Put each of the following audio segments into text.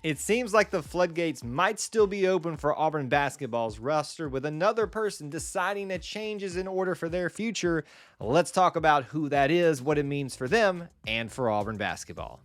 It seems like the floodgates might still be open for Auburn basketball's roster, with another person deciding a change is in order for their future. Let's talk about who that is, what it means for them, and for Auburn basketball.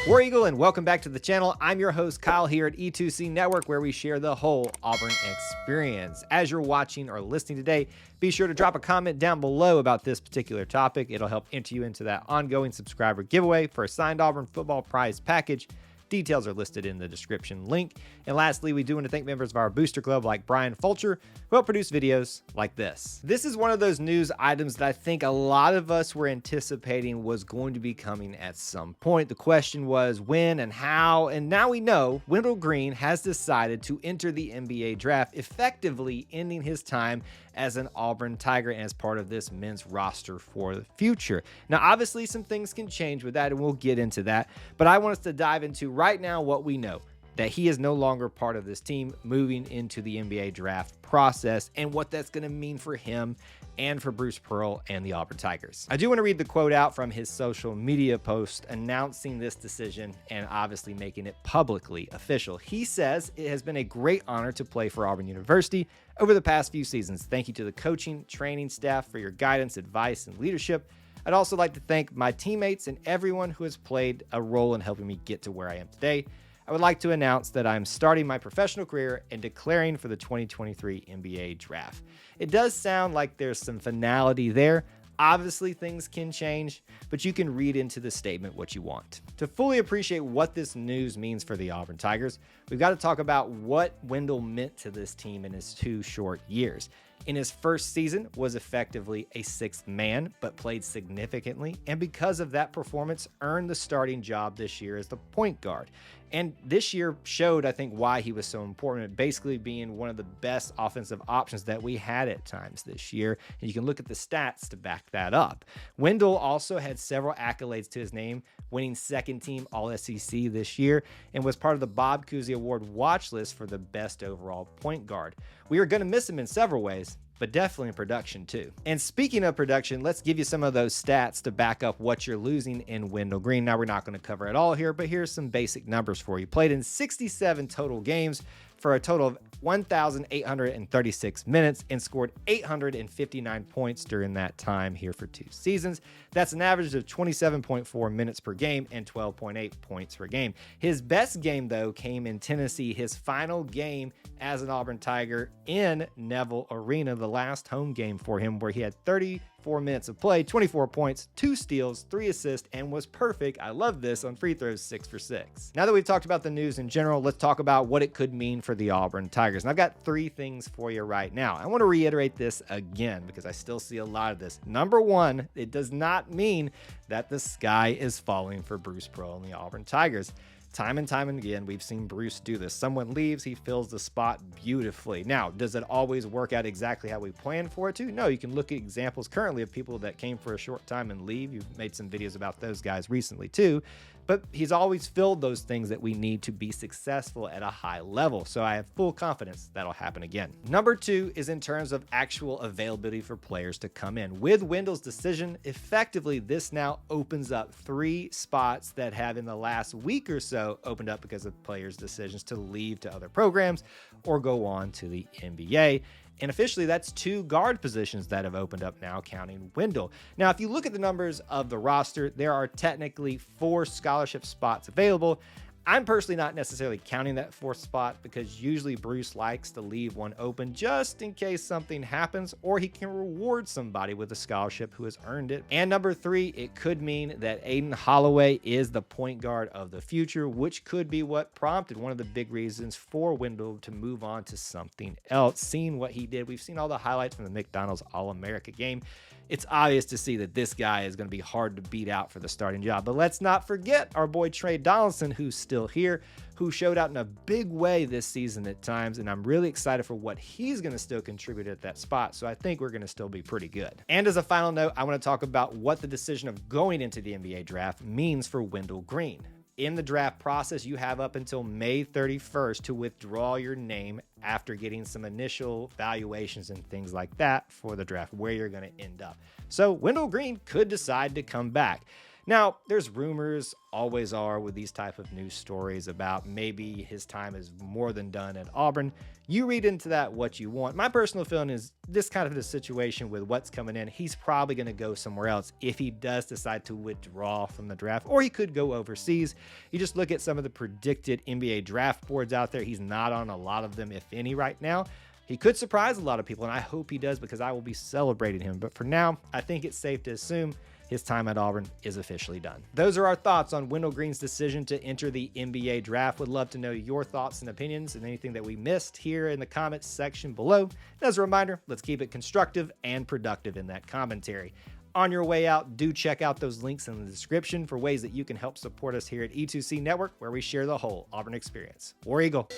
War Eagle, and welcome back to the channel. I'm your host, Kyle, here at E2C Network, where we share the whole Auburn experience. As you're watching or listening today, be sure to drop a comment down below about this particular topic. It'll help enter you into that ongoing subscriber giveaway for a signed Auburn football prize package. Details are listed in the description link. And lastly, we do want to thank members of our booster club like Brian Fulcher, who help produce videos like this. This is one of those news items that I think a lot of us were anticipating was going to be coming at some point. The question was when and how, and now we know Wendell Greeen has decided to enter the NBA draft, effectively ending his time as an Auburn Tiger and as part of this men's roster for the future. Now, obviously, some things can change with that, and we'll get into that, but I want us to dive into right now what we know, that he is no longer part of this team moving into the NBA draft process and what that's going to mean for him and for Bruce Pearl and the Auburn Tigers. I do want to read the quote out from his social media post announcing this decision and obviously making it publicly official. He says, "It has been a great honor to play for Auburn University over the past few seasons. Thank you to the coaching, training staff for your guidance, advice, and leadership. I'd also like to thank my teammates and everyone who has played a role in helping me get to where I am today. I would like to announce that I'm starting my professional career and declaring for the 2023 NBA draft." It does sound like there's some finality there. Obviously, things can change, but you can read into the statement what you want. To fully appreciate what this news means for the Auburn Tigers, we've got to talk about what Wendell meant to this team in his 2 short years. In his first season, was effectively a sixth man, but played significantly, and because of that performance, earned the starting job this year as the point guard. And this year showed, I think, why he was so important, basically being one of the best offensive options that we had at times this year. And you can look at the stats to back that up. Wendell also had several accolades to his name, winning second team All-SEC this year, and was part of the Bob Cousy Award watch list for the best overall point guard. We are going to miss him in several ways, but definitely in production too. And speaking of production, let's give you some of those stats to back up what you're losing in Wendell Greeen. Now, we're not going to cover it all here, but here's some basic numbers for you. Played in 67 total games for a total of 1,836 minutes and scored 859 points during that time here for 2 seasons. That's an average of 27.4 minutes per game and 12.8 points per game. His best game, though, came in Tennessee, his final game as an Auburn Tiger in Neville Arena, the last home game for him, where he had 34 minutes of play, 24 points, 2 steals, 3 assists, and was perfect. I love this on free throws, 6 for 6. Now that we've talked about the news in general, let's talk about what it could mean for the Auburn Tigers. And I've got 3 things for you right now. I want to reiterate this again because I still see a lot of this. Number 1, it does not mean that the sky is falling for Bruce Pearl and the Auburn Tigers. Time and time and again, we've seen Bruce do this. Someone leaves, he fills the spot beautifully. Now, does it always work out exactly how we planned for it to? No, you can look at examples currently of people that came for a short time and leave. You've made some videos about those guys recently too. But he's always filled those things that we need to be successful at a high level. So I have full confidence that'll happen again. Number 2 is in terms of actual availability for players to come in. With Wendell's decision, effectively, this now opens up 3 spots that have in the last week or so opened up because of players' decisions to leave to other programs or go on to the NBA. And officially, that's 2 guard positions that have opened up now, counting Wendell. Now, if you look at the numbers of the roster, there are technically 4 scholarship spots available. I'm personally not necessarily counting that 4th spot because usually Bruce likes to leave one open just in case something happens, or he can reward somebody with a scholarship who has earned it. And number 3, it could mean that Aiden Holloway is the point guard of the future, which could be what prompted one of the big reasons for Wendell to move on to something else. Seeing what he did, we've seen all the highlights from the McDonald's All-America game. It's obvious to see that this guy is going to be hard to beat out for the starting job. But let's not forget our boy Trey Donaldson, who's still here, who showed out in a big way this season at times. And I'm really excited for what he's going to still contribute at that spot. So I think we're going to still be pretty good. And as a final note, I want to talk about what the decision of going into the NBA draft means for Wendell Greeen. In the draft process, you have up until May 31st to withdraw your name after getting some initial valuations and things like that for the draft, where you're going to end up. So Wendell Greeen could decide to come back. Now, there's rumors, always are with these type of news stories about maybe his time is more than done at Auburn. You read into that what you want. My personal feeling is this kind of a situation with what's coming in, he's probably going to go somewhere else if he does decide to withdraw from the draft, or he could go overseas. You just look at some of the predicted NBA draft boards out there. He's not on a lot of them, if any, right now. He could surprise a lot of people, and I hope he does because I will be celebrating him. But for now, I think it's safe to assume his time at Auburn is officially done. Those are our thoughts on Wendell Green's decision to enter the NBA draft. Would love to know your thoughts and opinions and anything that we missed here in the comments section below. And as a reminder, let's keep it constructive and productive in that commentary. On your way out, do check out those links in the description for ways that you can help support us here at E2C Network, where we share the whole Auburn experience. War Eagle.